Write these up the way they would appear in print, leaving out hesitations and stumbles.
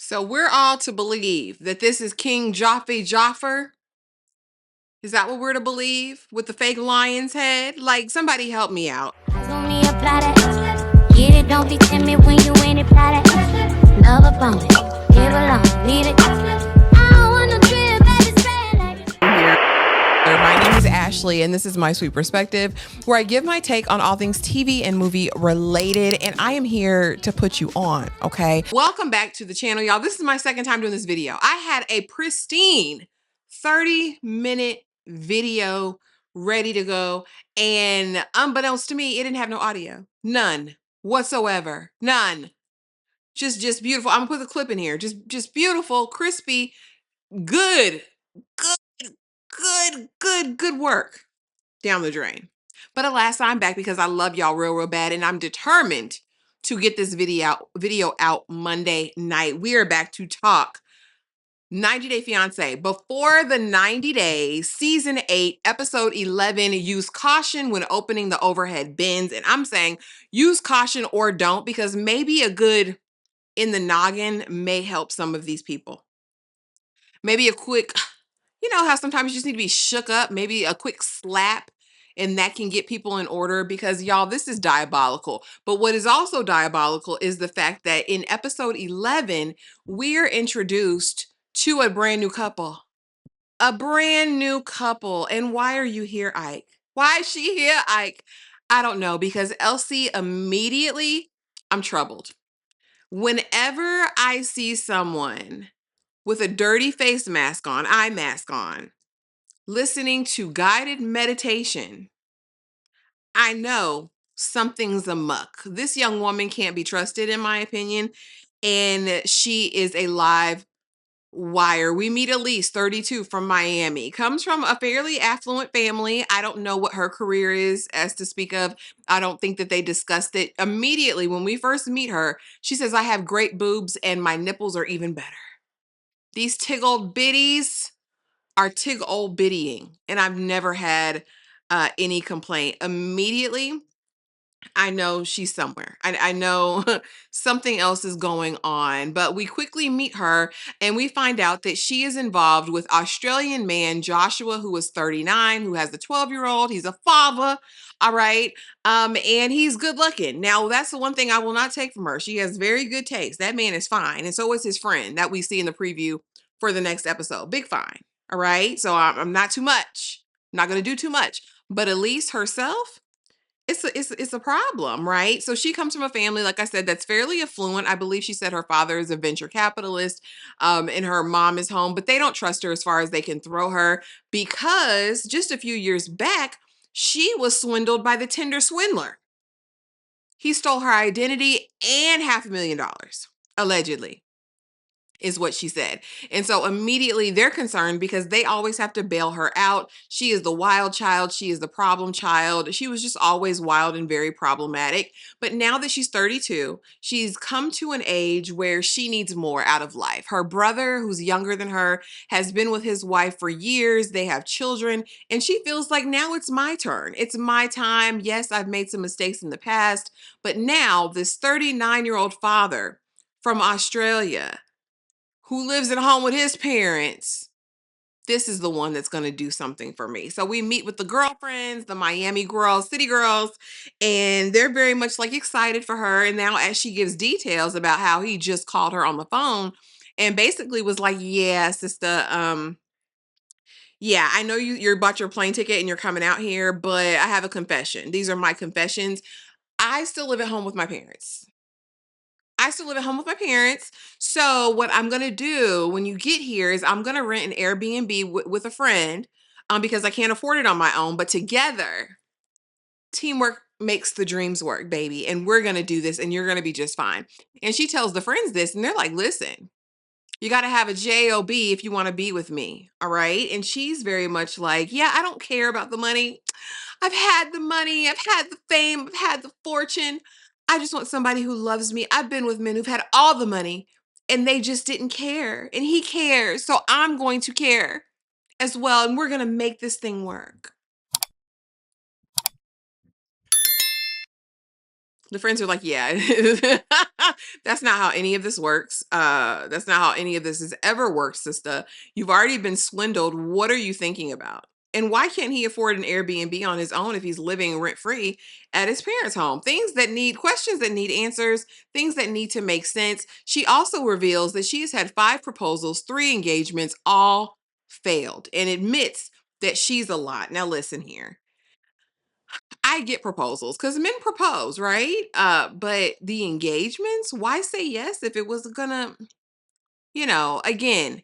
So we're all to believe that this is King Jaffe Joffer. Is that what we're to believe with the fake lion's head? Like, somebody help me out. Get it, don't be timid when you in it, love up on it, give along, need it. I don't want no trip, baby, spend like My name is Ashley, and this is My Sweet Perspective, where I give my take on all things TV and movie related, and I am here to put you on, okay? Welcome back to the channel, y'all. This is my second time doing this video. I had a pristine 30-minute video ready to go, and unbeknownst to me, it didn't have no audio. None whatsoever. None. Just beautiful. I'm gonna put the clip in here. Just beautiful, crispy, good, good work down the drain. But alas, I'm back because I love y'all real bad, and I'm determined to get this video out Monday night. We are back to talk 90 Day Fiancé. Before the 90 days, season 8, episode 11, use caution when opening the overhead bins. And I'm saying use caution or don't, because maybe a good in the noggin may help some of these people. Maybe a quick, you know how sometimes you just need to be shook up, maybe a quick slap, and that can get people in order, because y'all, this is diabolical. But what is also diabolical is the fact that in episode 11, we're introduced to a brand new couple. A brand new couple. And why are you here, Ike? Why is she here, Ike? I don't know, because Elsie immediately, I'm troubled. Whenever I see someone with a dirty face mask on, eye mask on, listening to guided meditation, I know something's amuck. This young woman can't be trusted, in my opinion, and she is a live wire. We meet Elise, 32, from Miami, comes from a fairly affluent family. I don't know what her career is as to speak of. I don't think that they discussed it. Immediately when we first meet her, she says, I have great boobs and my nipples are even better. These tig old biddies are tig old biddying, and I've never had any complaint. Immediately, I know she's somewhere. I know something else is going on, but we quickly meet her and we find out that she is involved with Australian man Joshua, who is 39, who has a 12-year-old. He's a father, all right, and he's good looking. Now, that's the one thing I will not take from her. She has very good taste. That man is fine, and so is his friend that we see in the preview for the next episode. Big fine, all right? So I'm not too much. I'm not going to do too much. But Elise herself, it's a problem, right? So she comes from a family, like I said, that's fairly affluent. I believe she said her father is a venture capitalist, and her mom is home, but they don't trust her as far as they can throw her, because just a few years back, she was swindled by the Tinder swindler. He stole her identity and $500,000, allegedly, is what she said. And so immediately they're concerned because they always have to bail her out. She is the wild child. She is the problem child. She was just always wild and very problematic. But now that she's 32, she's come to an age where she needs more out of life. Her brother, who's younger than her, has been with his wife for years. They have children, and she feels like now it's my turn. It's my time. Yes, I've made some mistakes in the past, but now this 39-year-old father from Australia, who lives at home with his parents, this is the one that's going to do something for me. So we meet with the girlfriends, the Miami girls, city girls, and they're very much like excited for her. And now as she gives details about how he just called her on the phone and basically was like, yeah, sister, yeah, I know you bought your plane ticket and you're coming out here, but I have a confession. These are my confessions. I still live at home with my parents. I still live at home with my parents. So what I'm gonna do when you get here is I'm gonna rent an Airbnb with a friend, because I can't afford it on my own. But together, teamwork makes the dreams work, baby. And we're gonna do this, and you're gonna be just fine. And she tells the friends this, and they're like, "Listen, you got to have a job if you want to be with me, all right?" And she's very much like, "Yeah, I don't care about the money. I've had the money, I've had the fame, I've had the fortune. I just want somebody who loves me. I've been with men who've had all the money and they just didn't care. And he cares. So I'm going to care as well. And we're going to make this thing work." The friends are like, yeah, that's not how any of this works. That's not how any of this has ever worked, sister. You've already been swindled. What are you thinking about? And why can't he afford an Airbnb on his own if he's living rent free at his parents' home? Things that need questions that need answers, things that need to make sense. She also reveals that she has had 5 proposals, 3 engagements, all failed, and admits that she's a lot. Now, listen here. I get proposals because men propose, right? But the engagements, why say yes if it was gonna, again,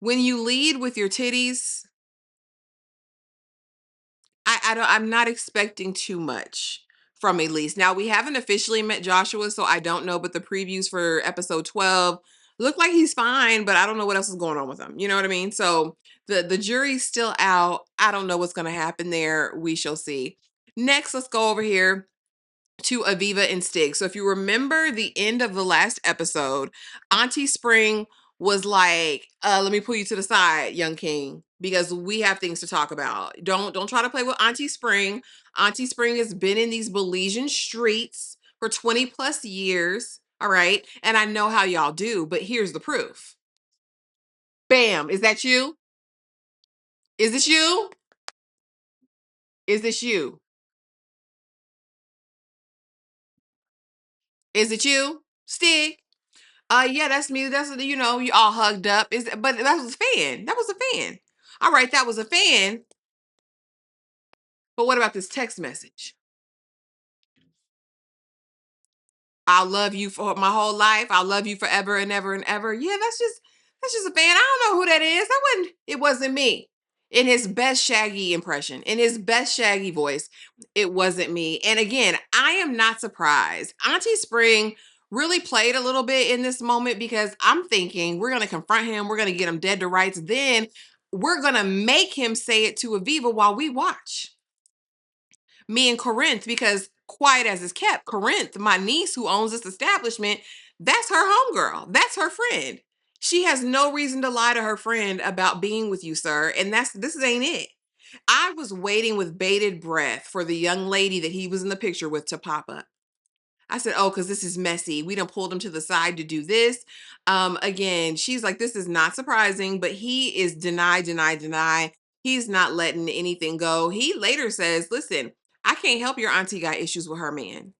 when you lead with your titties, I'm not expecting too much from Elise. Now we haven't officially met Joshua, so I don't know, but the previews for episode 12 look like he's fine, but I don't know what else is going on with him. You know what I mean? So the jury's still out. I don't know what's gonna happen there. We shall see. Next, let's go over here to Aviva and Stig. So if you remember the end of the last episode, Auntie Spring was like, let me pull you to the side, young king, because we have things to talk about. Don't try to play with Auntie Spring. Auntie Spring has been in these Belizean streets for 20 plus years. All right. And I know how y'all do, but here's the proof. Bam. Is that you? Is this you? Is this you? Is it you? Stig? Yeah, that's me. That's you all hugged up. But that was a fan. That was a fan. All right, that was a fan. But what about this text message? I'll love you for my whole life. I'll love you forever and ever and ever. Yeah, that's just a fan. I don't know who that is. It wasn't me. In his best Shaggy impression, in his best Shaggy voice, it wasn't me. And again, I am not surprised. Auntie Spring really played a little bit in this moment because I'm thinking we're going to confront him. We're going to get him dead to rights. Then we're going to make him say it to Aviva while we watch. Me and Corinth, because quiet as is kept, Corinth, my niece who owns this establishment, that's her homegirl. That's her friend. She has no reason to lie to her friend about being with you, sir. And this ain't it. I was waiting with bated breath for the young lady that he was in the picture with to pop up. I said, oh, because this is messy. We done pulled him to the side to do this. Again, she's like, this is not surprising, but he is deny, deny, deny. He's not letting anything go. He later says, listen, I can't help your auntie got issues with her man.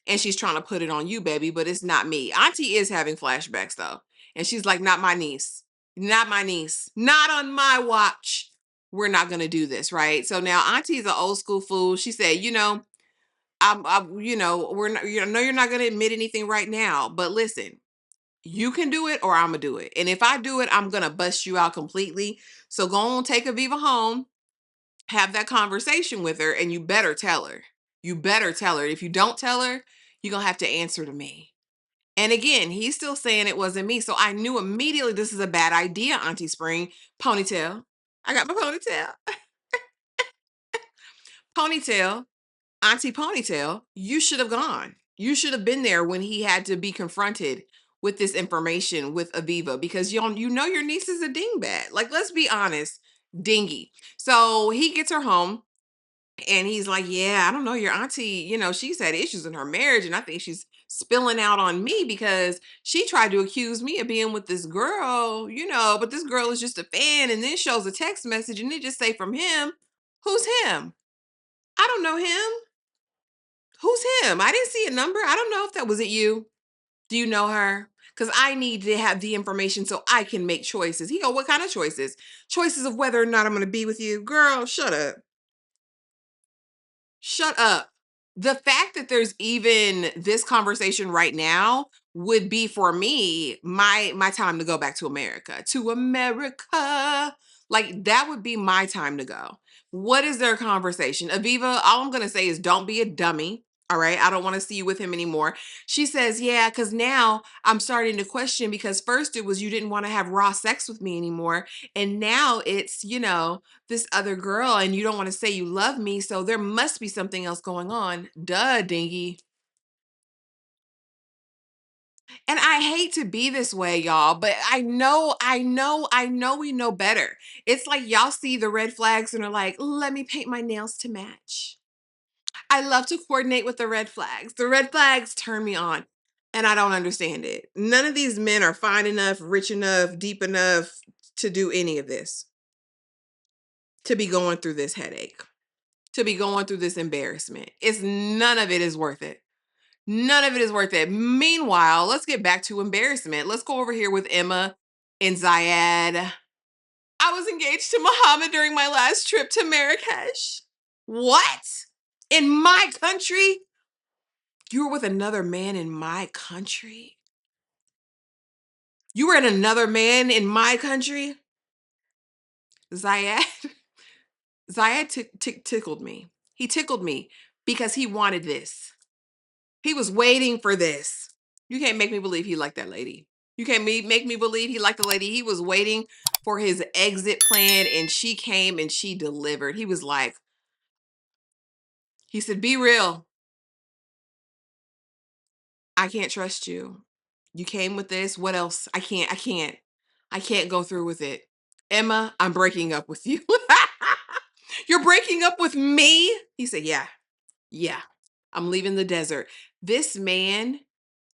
And she's trying to put it on you, baby, but it's not me. Auntie is having flashbacks though. And she's like, not my niece. Not my niece. Not on my watch. We're not going to do this, right? So now Auntie's an old school fool. She said, we're not, no, you're not going to admit anything right now, but listen, you can do it or I'm gonna do it. And if I do it, I'm going to bust you out completely. So go on, take Aviva home, have that conversation with her, and you better tell her. You better tell her. If you don't tell her, you're going to have to answer to me. And again, he's still saying it wasn't me. So I knew immediately this is a bad idea, Auntie Spring. Ponytail. I got my ponytail. Ponytail. Auntie Ponytail, you should have gone. You should have been there when he had to be confronted with this information with Aviva because you know your niece is a dingbat. Like, let's be honest, dingy. So he gets her home and he's like, yeah, I don't know, your auntie, she's had issues in her marriage and I think she's spilling out on me because she tried to accuse me of being with this girl, but this girl is just a fan and then shows a text message and they just say from him. Who's him? I don't know him. Who's him? I didn't see a number. I don't know if that was it you. Do you know her? Because I need to have the information so I can make choices. He go, what kind of choices? Choices of whether or not I'm going to be with you. Girl, shut up. Shut up. The fact that there's even this conversation right now would be for me my time to go back to America. To America. Like that would be my time to go. What is their conversation? Aviva, all I'm going to say is don't be a dummy. All right. I don't want to see you with him anymore. She says, yeah, because now I'm starting to question because first it was you didn't want to have raw sex with me anymore. And now it's, this other girl and you don't want to say you love me. So there must be something else going on. Duh, dingy. And I hate to be this way, y'all, but I know we know better. It's like y'all see the red flags and are like, let me paint my nails to match. I love to coordinate with the red flags. The red flags turn me on, and I don't understand it. None of these men are fine enough, rich enough, deep enough to do any of this, to be going through this headache, to be going through this embarrassment. None of it is worth it. None of it is worth it. Meanwhile, let's get back to embarrassment. Let's go over here with Emma and ZIAD. I was engaged to Muhammad during my last trip to Marrakesh. What? In my country? You were with another man in my country? You were in another man in my country? ZIAD, ZIAD tickled me. He tickled me because he wanted this. He was waiting for this. You can't make me believe he liked that lady. You can't make me believe he liked the lady. He was waiting for his exit plan, and she came and she delivered. He was like, he said, be real. I can't trust you. You came with this. What else? I can't go through with it. Emma, I'm breaking up with you. You're breaking up with me? He said, yeah, I'm leaving the desert. This man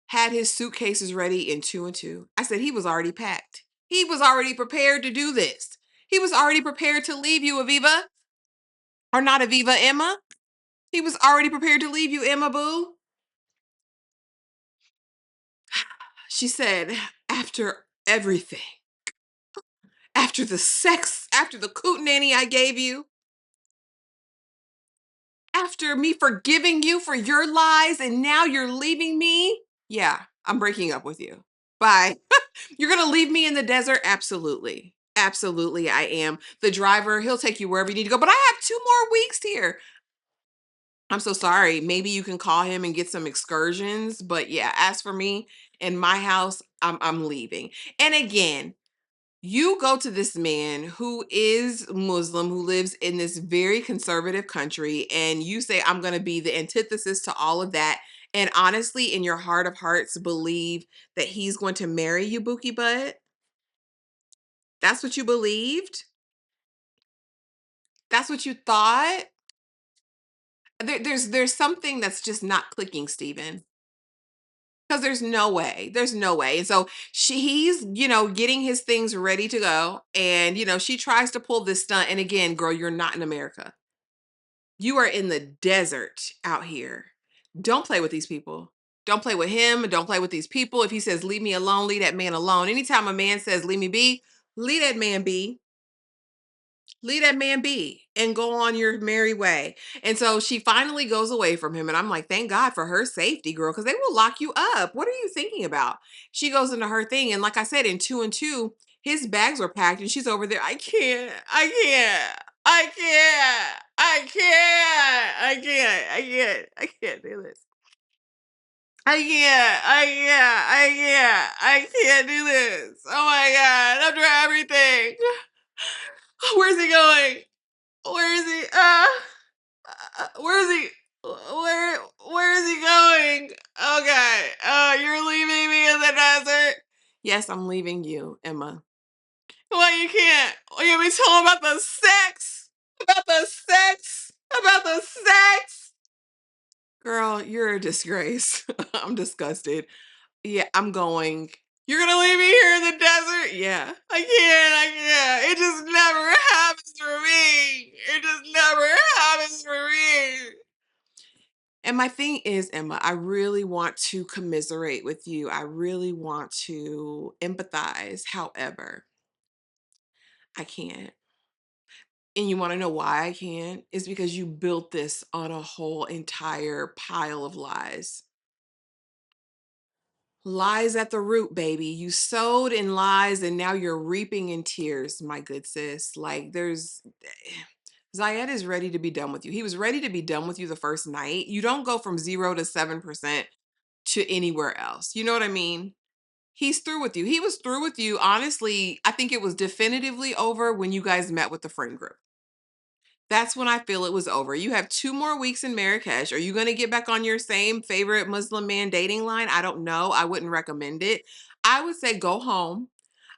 had his suitcases ready in 2 and 2. I said, he was already packed. He was already prepared to do this. He was already prepared to leave you, Aviva. Or not Aviva, Emma. He was already prepared to leave you, Emma boo. She said, after everything, after the sex, after the cootenanny I gave you, after me forgiving you for your lies, and now you're leaving me? Yeah, I'm breaking up with you. Bye. You're gonna leave me in the desert? Absolutely. Absolutely, I am. The driver, he'll take you wherever you need to go, but I have 2 more weeks here. I'm so sorry. Maybe you can call him and get some excursions, but yeah, as for me in my house, I'm leaving. And again, you go to this man who is Muslim, who lives in this very conservative country, and you say, I'm going to be the antithesis to all of that. And honestly, in your heart of hearts, believe that he's going to marry you, Bookie Butt. That's what you believed? That's what you thought? There's something that's just not clicking, Stephen. Because there's no way. There's no way. And so he's, getting his things ready to go. And, she tries to pull this stunt. And again, girl, you're not in America. You are in the desert out here. Don't play with these people. Don't play with him. Don't play with these people. If he says, leave me alone, leave that man alone. Anytime a man says, leave me be, leave that man be. Leave that man be and go on your merry way. And so she finally goes away from him. And I'm like, thank God for her safety, girl, because they will lock you up. What are you thinking about? She goes into her thing. And like I said, in 2 and 2, his bags were packed and she's over there. I can't. I can't do this. I can't do this. Oh my God. After everything. Where's he going? Where is he? Where is he? Where is he going? Okay. You're leaving me in the desert. Yes, I'm leaving you, Emma. Why you can't? You be telling about the sex? About the sex? About the sex? Girl, you're a disgrace. I'm disgusted. Yeah, I'm going. You're gonna leave me here in the desert? Yeah. I can't. It just never happens for me. It just never happens for me. And my thing is, Emma, I really want to commiserate with you. I really want to empathize. However, I can't. And you want to know why I can't? It's because you built this on a whole entire pile of lies. Lies at the root, baby. You sowed in lies and now you're reaping in tears, my good sis. Like ZIAD is ready to be done with you. He was ready to be done with you the first night. You don't go from 0 to 7% to anywhere else. You know what I mean? He's through with you. He was through with you. Honestly, I think it was definitively over when you guys met with the friend group. That's when I feel it was over. You have 2 more weeks in Marrakesh. Are you going to get back on your same favorite Muslim man dating line? I don't know. I wouldn't recommend it. I would say go home.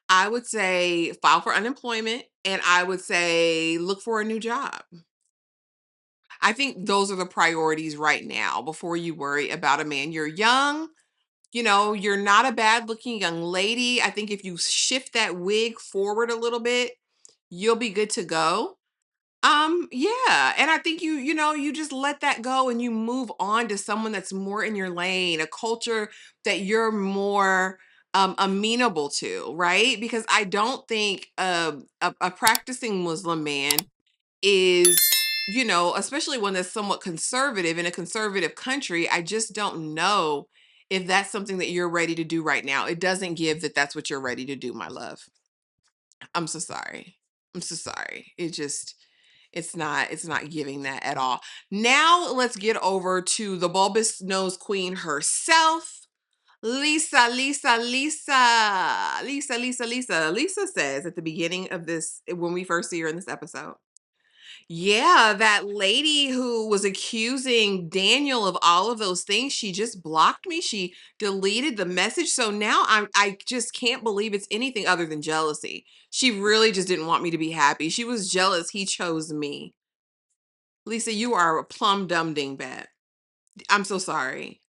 I would say file for unemployment. And I would say look for a new job. I think those are the priorities right now before you worry about a man. You're young, you're not a bad looking young lady. I think if you shift that wig forward a little bit, you'll be good to go. Yeah, and I think you just let that go and you move on to someone that's more in your lane, a culture that you're more amenable to, right? Because I don't think a practicing Muslim man is, especially one that's somewhat conservative in a conservative country, I just don't know if that's something that you're ready to do right now. It doesn't give that that's what you're ready to do, my love. I'm so sorry. I'm so sorry. It's not giving that at all. Now let's get over to the bulbous nose queen herself. Lisa says at the beginning of this, when we first see her in this episode, yeah, that lady who was accusing Daniel of all of those things, she just blocked me. She deleted the message. So now I just can't believe it's anything other than jealousy. She really just didn't want me to be happy. She was jealous he chose me. Lisa, you are a plum dum dingbat. I'm so sorry.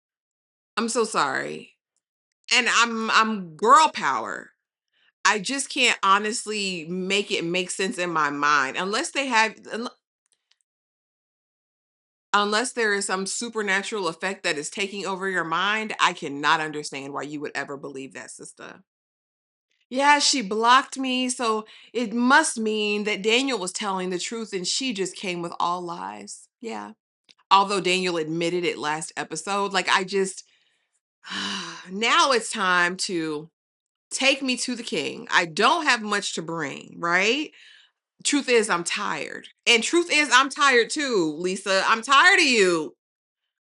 I'm so sorry. And I'm girl power. I just can't honestly make it make sense in my mind unless there is some supernatural effect that is taking over your mind. I cannot understand why you would ever believe that, sister. Yeah, she blocked me, so it must mean that Daniel was telling the truth and she just came with all lies. Yeah. Although Daniel admitted it last episode, like I just now it's time to take me to the king. I don't have much to bring, right? Truth is, I'm tired. And truth is, I'm tired too, Lisa. I'm tired of you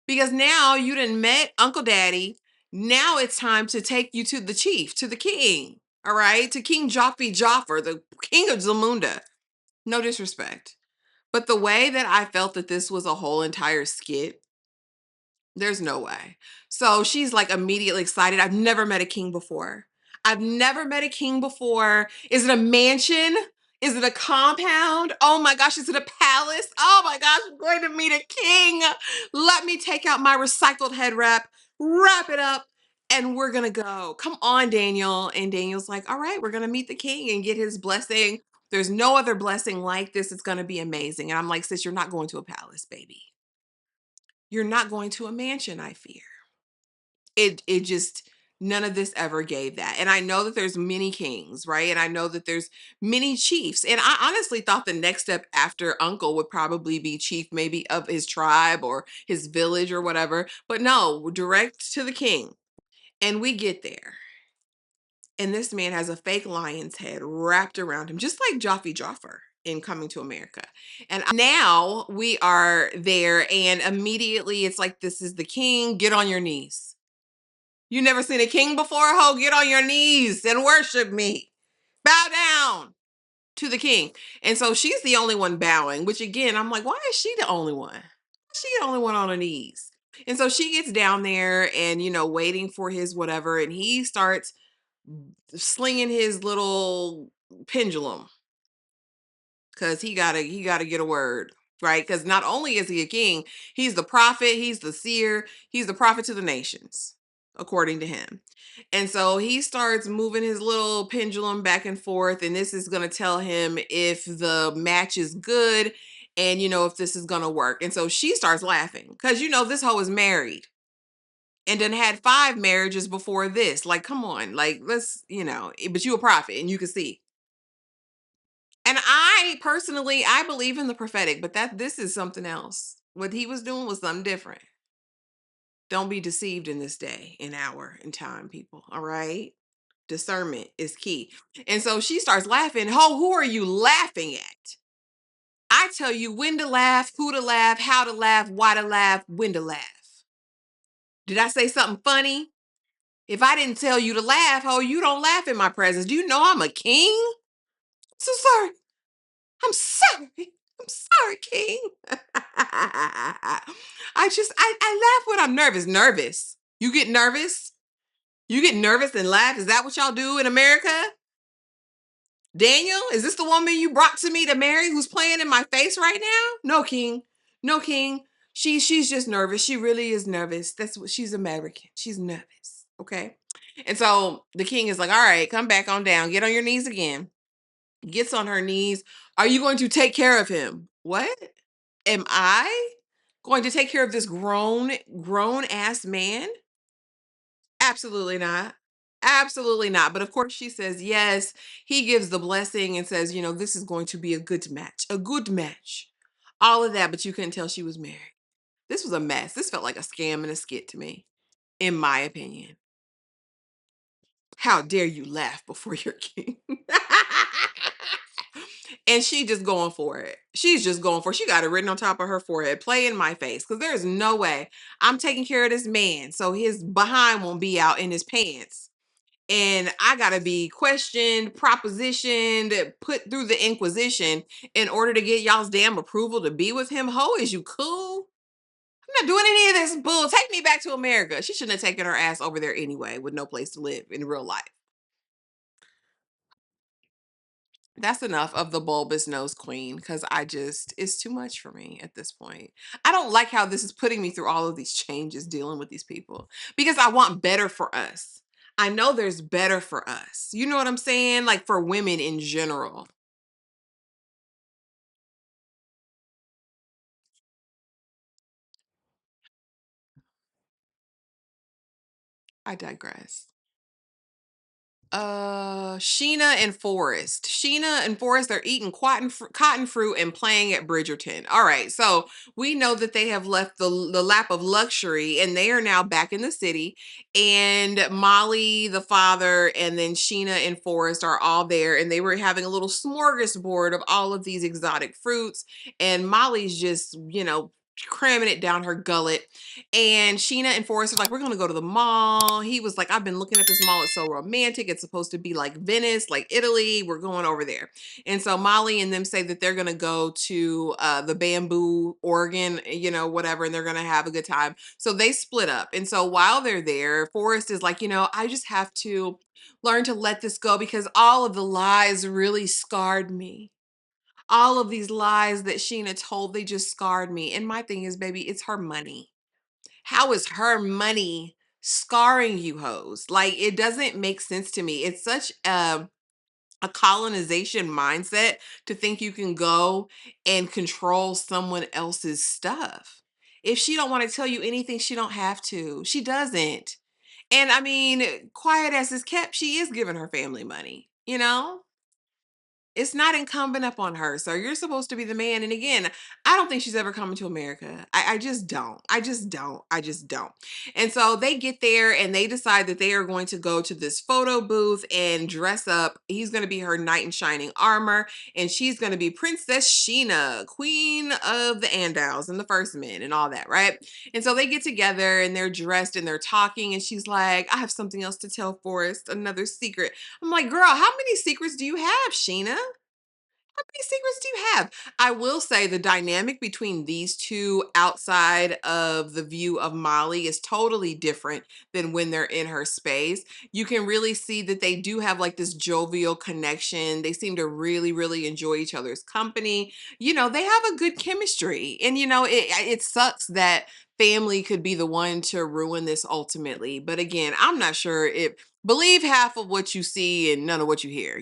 because now you done met Uncle Daddy. Now it's time to take you to the chief, to the king, all right? To King Jaffe Joffer, the king of Zamunda. No disrespect. But the way that I felt that this was a whole entire skit, there's no way. So she's like immediately excited. I've never met a king before. I've never met a king before. Is it a mansion? Is it a compound? Oh my gosh, is it a palace? Oh my gosh, I'm going to meet a king. Let me take out my recycled head wrap it up, and we're gonna go. Come on, Daniel. And Daniel's like, all right, we're gonna meet the king and get his blessing. There's no other blessing like this. It's gonna be amazing. And I'm like, sis, you're not going to a palace, baby. You're not going to a mansion, I fear. It just none of this ever gave that. And I know that there's many kings, right? And I know that there's many chiefs. And I honestly thought the next step after uncle would probably be chief maybe of his tribe or his village or whatever. But no, direct to the king. And we get there. And this man has a fake lion's head wrapped around him, just like Jaffe Joffer in Coming to America. And now we are there, and immediately it's like, this is the king. Get on your knees. You never seen a king before? Ho, get on your knees and worship me. Bow down to the king. And so she's the only one bowing, which again, I'm like, why is she the only one? She the only one on her knees. And so she gets down there and, waiting for his whatever. And he starts slinging his little pendulum because he gotta get a word, right? Because not only is he a king, he's the prophet, he's the seer, he's the prophet to the nations, according to him. And so he starts moving his little pendulum back and forth, and this is gonna tell him if the match is good and if this is gonna work. And so she starts laughing because this hoe is married and then had 5 marriages before this. Like, come on, like let's, but you a prophet and you can see. And I personally, I believe in the prophetic, but this is something else. What he was doing was something different. Don't be deceived in this day, in hour, in time, people. All right. Discernment is key. And so she starts laughing. Ho, who are you laughing at? I tell you when to laugh, who to laugh, how to laugh, why to laugh, when to laugh. Did I say something funny? If I didn't tell you to laugh, ho, you don't laugh in my presence. Do you know I'm a king? So sorry. I'm sorry. I'm sorry, King. I laugh when I'm nervous. Nervous. You get nervous? You get nervous and laugh? Is that what y'all do in America? Daniel, is this the woman you brought to me to marry who's playing in my face right now? No, King. No, King. She's just nervous. She really is nervous. That's what she's American. She's nervous. Okay. And so the king is like, all right, come back on down. Get on your knees again. Gets on her knees. Are you going to take care of him? What? Am I going to take care of this grown ass man? Absolutely not. Absolutely not. But of course, she says yes. He gives the blessing and says, this is going to be a good match, a good match. All of that, but you couldn't tell she was married. This was a mess. This felt like a scam and a skit to me, in my opinion. How dare you laugh before your king? And she just going for it. She's just going for it. She got it written on top of her forehead. Play in my face. Because there's no way I'm taking care of this man so his behind won't be out in his pants. And I gotta be questioned, propositioned, put through the inquisition in order to get y'all's damn approval to be with him. Ho, is you cool? I'm not doing any of this bull. Take me back to America. She shouldn't have taken her ass over there anyway with no place to live in real life. That's enough of the bulbous nose queen because it's too much for me at this point. I don't like how this is putting me through all of these changes dealing with these people because I want better for us. I know there's better for us. You know what I'm saying? Like for women in general. I digress. SHEENA and FORREST. SHEENA and FORREST, they're eating cotton fruit and playing at Bridgerton. All right, so we know that they have left the lap of luxury and they are now back in the city. And Molly, the father, and then SHEENA and FORREST are all there, and they were having a little smorgasbord of all of these exotic fruits. And Molly's just, cramming it down her gullet. And SHEENA and FORREST are like, we're gonna go to the mall. He was like, I've been looking at this mall. It's so romantic. It's supposed to be like Venice, like Italy. We're going over there. And so Molly and them say that they're gonna go to the Bamboo, Oregon, whatever, and they're gonna have a good time. So they split up. And so while they're there, FORREST is like, I just have to learn to let this go because all of the lies really scarred me. All of these lies that SHEENA told, they just scarred me. And my thing is, baby, it's her money. How is her money scarring you hoes? Like, it doesn't make sense to me. It's such a colonization mindset to think you can go and control someone else's stuff. If she don't want to tell you anything, she don't have to. She doesn't. And I mean, quiet as is kept, she is giving her family money. It's not incumbent upon her. So you're supposed to be the man. And again, I don't think she's ever coming to America. I just don't. I just don't. I just don't. And so they get there and they decide that they are going to go to this photo booth and dress up. He's going to be her knight in shining armor. And she's going to be Princess SHEENA, Queen of the Andals and the First Men and all that, right? And so they get together and they're dressed and they're talking. And she's like, I have something else to tell Forrest, another secret. I'm like, girl, how many secrets do you have, SHEENA? How many secrets do you have? I will say the dynamic between these two outside of the view of Molly is totally different than when they're in her space. You can really see that they do have like this jovial connection. They seem to really, really enjoy each other's company. They have a good chemistry. And it sucks that family could be the one to ruin this ultimately. But again, I'm not sure if believe half of what you see and none of what you hear.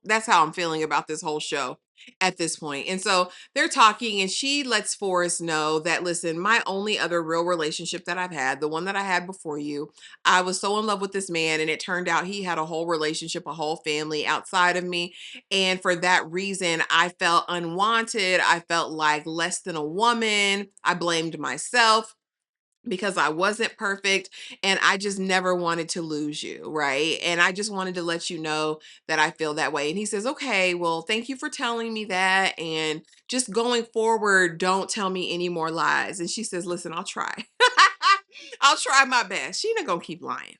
That's how I'm feeling about this whole show at this point. And so they're talking, and she lets Forrest know that, listen, my only other real relationship that I've had, the one that I had before you, I was so in love with this man, and it turned out he had a whole relationship, a whole family outside of me. And for that reason, I felt unwanted. I felt like less than a woman. I blamed myself because I wasn't perfect and I just never wanted to lose you, right? And I just wanted to let you know that I feel that way. And he says, okay, well, thank you for telling me that. And just going forward, don't tell me any more lies. And she says, listen, I'll try. I'll try my best. She not gonna keep lying.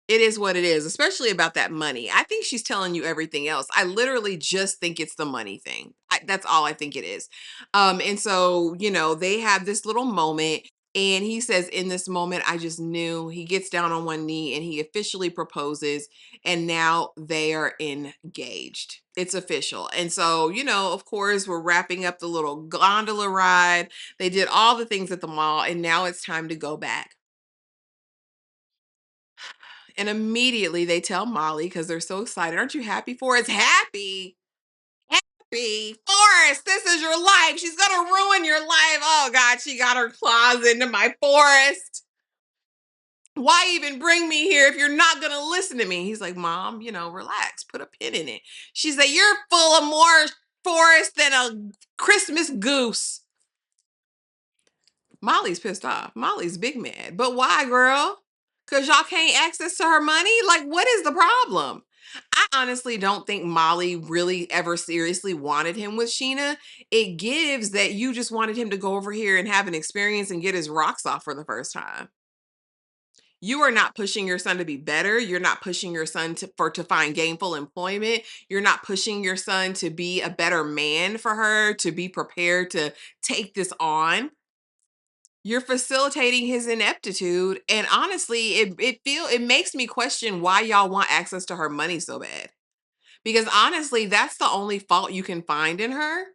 It is what it is, especially about that money. I think she's telling you everything else. I literally just think it's the money thing. That's all I think it is. And so, they have this little moment. And he says, in this moment, I just knew. He gets down on one knee and he officially proposes. And now they are engaged. It's official. And so, of course, we're wrapping up the little gondola ride. They did all the things at the mall. And now it's time to go back. And immediately they tell Molly, because they're so excited. Aren't you happy for us? Happy. Happy. Forrest, this is your life. She's going to ruin your life. Oh, God, she got her claws into my Forrest. Why even bring me here if you're not going to listen to me? He's like, Mom, relax, put a pin in it. She's like, you're full of more Forrest than a Christmas goose. Molly's pissed off. Molly's big mad. But why, girl? Because y'all can't access to her money? Like, what is the problem? I honestly don't think Molly really ever seriously wanted him with SHEENA. It gives that you just wanted him to go over here and have an experience and get his rocks off for the first time. You are not pushing your son to be better. You're not pushing your son to find gainful employment. You're not pushing your son to be a better man for her, to be prepared to take this on. You're facilitating his ineptitude, and honestly, it makes me question why y'all want access to her money so bad. Because honestly, that's the only fault you can find in her.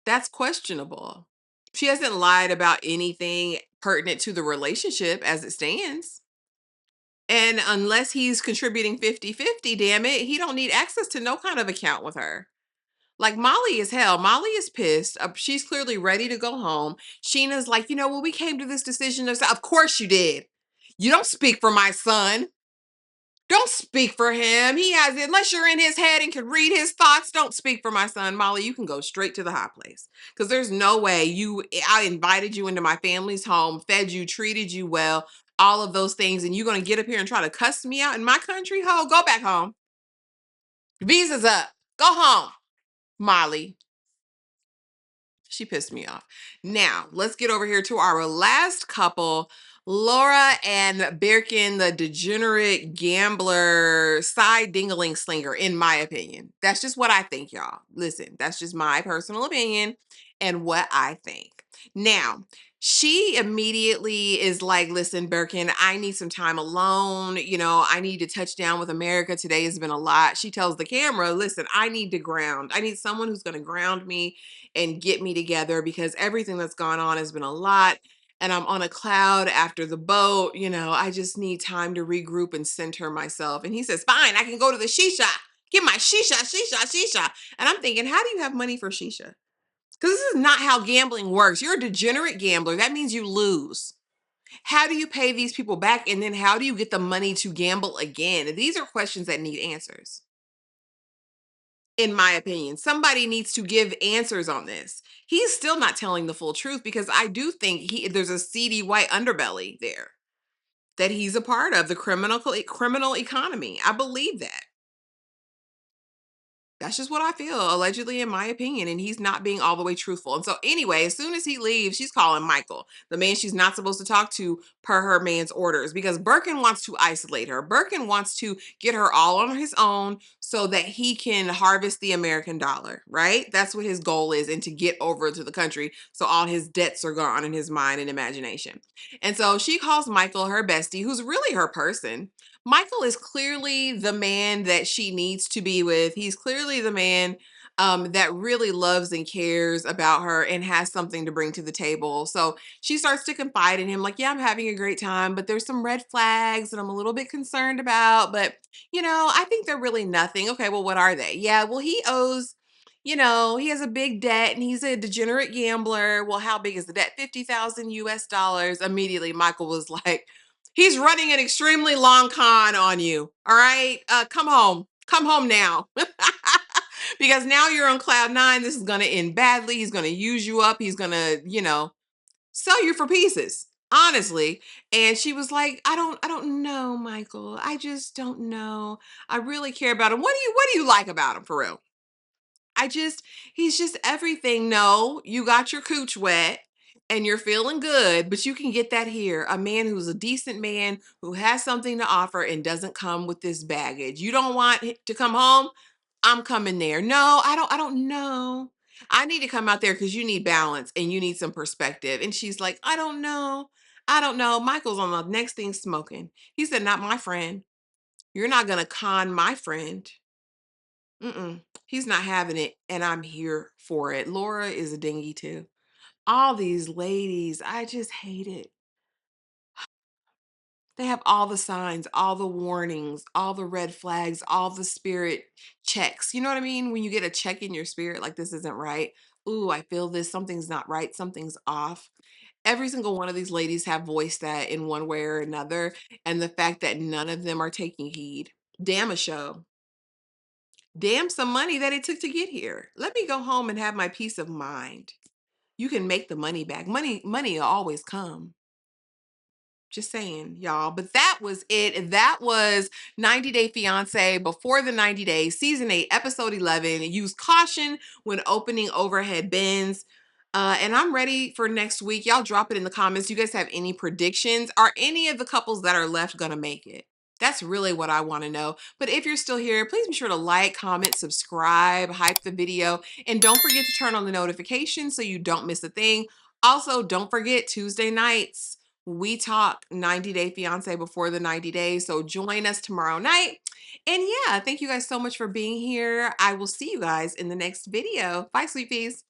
That's questionable. She hasn't lied about anything pertinent to the relationship as it stands. And unless he's contributing 50-50, damn it, he don't need access to no kind of account with her. Like, Molly is hell. Molly is pissed. She's clearly ready to go home. SHEENA's like, well, we came to this decision. Of course you did. You don't speak for my son. Don't speak for him. He has, unless you're in his head and can read his thoughts, don't speak for my son. Molly, you can go straight to the hot place. Because there's no way I invited you into my family's home, fed you, treated you well, all of those things, and you're going to get up here and try to cuss me out in my country? Ho, go back home. Visa's up. Go home, Molly. She pissed me off. Now, let's get over here to our last couple, Laura and BIRKAN, the degenerate gambler, side dingling slinger, in my opinion. That's just what I think, y'all. Listen, that's just my personal opinion and what I think. Now, she immediately is like, listen, BIRKAN, I need some time alone. I need to touch down with America. Today has been a lot. She tells the camera, listen, I need to ground. I need someone who's going to ground me and get me together because everything that's gone on has been a lot. And I'm on a cloud after the boat. I just need time to regroup and center myself. And he says, fine, I can go to the shisha. Get my shisha. And I'm thinking, how do you have money for shisha? Because this is not how gambling works. You're a degenerate gambler. That means you lose. How do you pay these people back? And then how do you get the money to gamble again? These are questions that need answers. In my opinion, somebody needs to give answers on this. He's still not telling the full truth because I do think there's a seedy white underbelly there that he's a part of, the criminal economy. I believe that. That's just what I feel, allegedly, in my opinion, and he's not being all the way truthful. And so anyway, as soon as he leaves, she's calling Michael, the man she's not supposed to talk to per her man's orders, because BIRKAN wants to isolate her. BIRKAN wants to get her all on his own so that he can harvest the American dollar, right? That's what his goal is, and to get over to the country so all his debts are gone in his mind and imagination. And so she calls Michael, her bestie, who's really her person. Michael is clearly the man that she needs to be with. He's clearly the man that really loves and cares about her and has something to bring to the table. So she starts to confide in him like, yeah, I'm having a great time, but there's some red flags that I'm a little bit concerned about. But, I think they're really nothing. Okay, well, what are they? Yeah, well, he owes, he has a big debt and he's a degenerate gambler. Well, how big is the debt? 50,000 US dollars. Immediately, Michael was like, he's running an extremely long con on you. All right. Come home. Come home now. Because now you're on cloud nine. This is going to end badly. He's going to use you up. He's going to, sell you for pieces. Honestly. And she was like, I don't know, Michael. I just don't know. I really care about him. What do you like about him for real? He's just everything. No, you got your cooch wet and you're feeling good, but you can get that here. A man who's a decent man who has something to offer and doesn't come with this baggage. You don't want to come home? I'm coming there. No, I don't know. I need to come out there because you need balance and you need some perspective. And she's like, I don't know. I don't know. Michael's on the next thing smoking. He said, not my friend. You're not going to con my friend. He's not having it, and I'm here for it. Laura is a dingy too. All these ladies, I just hate it. They have all the signs, all the warnings, all the red flags, all the spirit checks. You know what I mean? When you get a check in your spirit, like this isn't right. Ooh, I feel this. Something's not right. Something's off. Every single one of these ladies have voiced that in one way or another. And the fact that none of them are taking heed. Damn a show. Damn some money that it took to get here. Let me go home and have my peace of mind. You can make the money back. Money will always come. Just saying, y'all. But that was it. That was 90 Day Fiance before the 90 days, season 8, episode 11. Use caution when opening overhead bins. And I'm ready for next week. Y'all drop it in the comments. Do you guys have any predictions? Are any of the couples that are left gonna make it? That's really what I want to know. But if you're still here, please be sure to like, comment, subscribe, hype the video, and don't forget to turn on the notifications so you don't miss a thing. Also, don't forget Tuesday nights we talk 90 Day Fiance before the 90 days. So join us tomorrow night. And yeah, thank you guys so much for being here. I will see you guys in the next video. Bye, sweet peas.